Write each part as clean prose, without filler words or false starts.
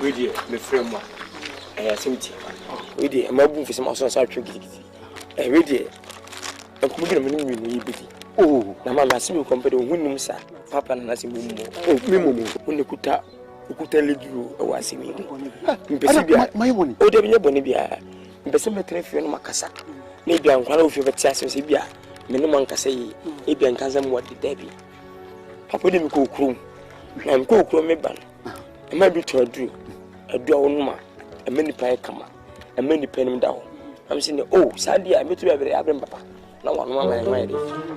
we dear, my friend. I have sympathy. We dear, my boom for some outside tricky. We dear, I'm coming to oh, Namma, see you compare with sir. Papa and Nassim. Oh, Mimo, when you could tell you, I was in my one. Oh, Debbie Bonibia, the cemetery for Macassa. Maybe I'm one of your chassis. Minimum can say, maybe I'm cousin what the Debbie. Papa didn't go crew. I'm go crew me ban. I might be to a dream. A draw a many pie come, a many pen down. I'm saying, oh, Sandy, I met you every Abram Papa. No one,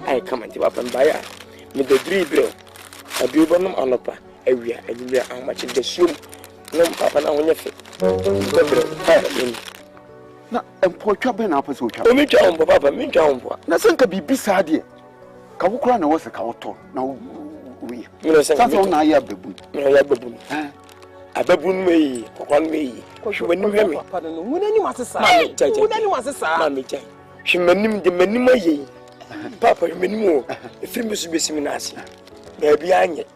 I come and give up and buy her. With the 3 bill, a beautiful on upper area, and you how much in the shoe. No, Papa, now on your feet. Na empotwa ben apaso twa. O mi twa on papa, mi twa on po. Na senka bibi saade. Ka wokura na wose ka woto na we. Mi senka. Sasa na ya babu. Mi ya babu. Ababun me, kokwan me. Hwemanim hwe me. Papa no, wonani masesa. Wonani masesa. Ma me twa. Hwemanim de manim aye. Papa hwemanim o. Efiri so besimi na ase. Ba bia anye.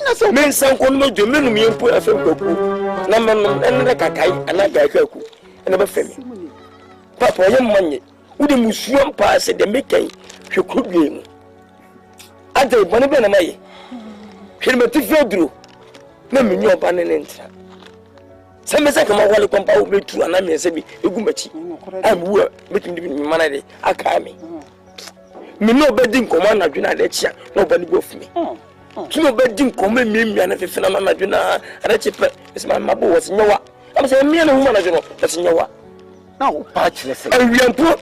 Na so men san ko no jo menum yempo afem kwaku. Na menum enre kakai anaga kwaku. Ena ba femi. Papa yem manye. Wode musuam pa se de mekai hwekubie mu. Ade bone be na maye. Hwemati fedro. Na menyu oba ne ntra. Se me se kama wale kwampa wo betu ana me se bi egumachi. Am wu betim de mana de aka me. Me no bedi nkoma na dwena de chia na oba ne bofumi. Kimo bedi nkoma miemia na fefena na dwena ada chepe. Ese ma mabo wo se nyawa. Am se me na hu na dwena se nyawa. Na wo pa kire se. Awiampo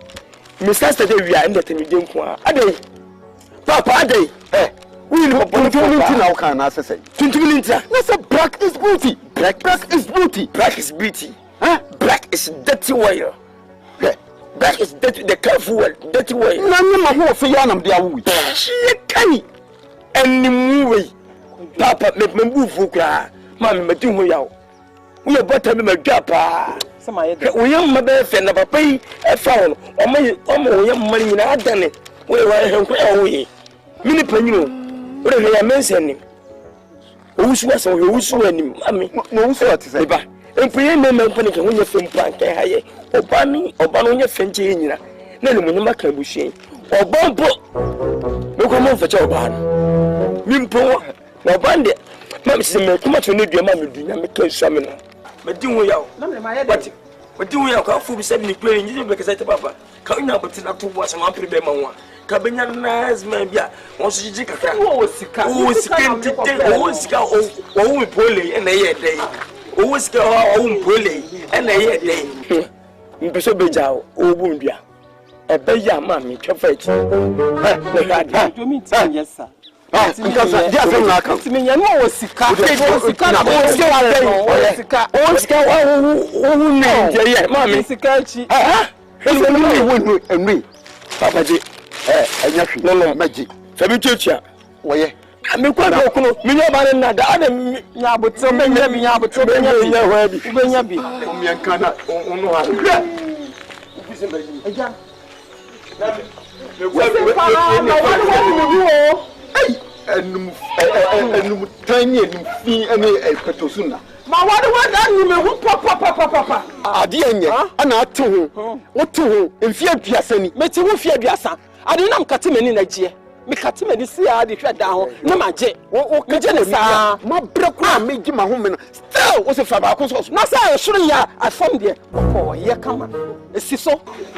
me sasa de wia ende temi de nko a. Ade. Papa ade. We no opportunity now can answer say. 20 minutes. Na say black is beauty. Black is beauty. Black is beauty. Black is dirty wire. Black is dirty, the careful word, dirty wire. Na me ma ho fe ya nam de awu. She kai. Any way. Papa me mbufu kra. Ma me mati ho yawo. We are better me madwapa. Sama ye de. We yam mabe fe na papa yi e fa ho. Omo yam mari nyina adane. We wa he ko e wo yi. Mini panyino. We ya mention. Owusu asa wo owusu anim. Ami. No owusu ati say. Ba. Empuye me mpa ne ke hunye fem panke haye. Oba no hunye fenche nyina. Na le munyima ka buhyen. Oba mpo. Me ko mo facha oba no. Mi mpo na oba nde. Ma me se me kuma to ne dua ma me dunya me ka sua me no. Me di ho yawo. Na me ma ye de. We di ho yawo ka fu bi se ni play nyi be ka say papa. Ka unya botina to bo asama pre be ma ho. Ka benya nazman bia won so jiji kakra. Wo sika. Wo sika ntete, wo sika wo mi pole na ye dey. Wo sika wo mi pole na ye dey. Mpeso beja o bu ndua. E be ya ma mi twafa chi. Na hade. Jo mi tin yes sir. Because dia fe na aka. Timi nya no wo sika. Wo sika na wo sika. Wo sika wo ne je ye ma mi sika chi. Ese ni wo enri. Papa ji anya hwe no magi sabi checha wo ye me kwa do kuno me nya ba na da ada nya boto benya bi nya boto benya bi nya ho bi benya bi o mi anka na onu ha eja na me kwa na wo enum tanye enum fi ene petosuna ma wada ni me hu papa ade anye ana ate ho wo te ho mfi aduasa ni me te ho fi aduasa ade nam kate mani na gie me kate mani si ade hwe da ho na maje wo kaje ne sa ma brekura meji ma ho me no still wo se fa ba ko so na sa suru ya afam de ko ye kama esi so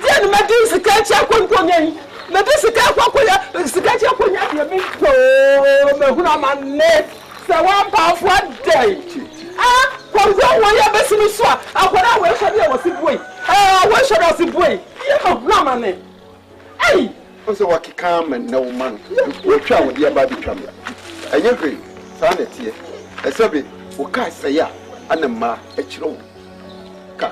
tie ni medin sika chi akonko nyen medin sika akonko ya sika chi akonko ya me to me hu na manne se wa pa fo day kwamzo wo ya besimi so akwara we so de wo si boy we so do si boy ye ma na mane ai o se wa kika man na wo man wo twa wo de ba bi twam enye hwe sa na tie esabe wo ka se ya ana ma a kiro ka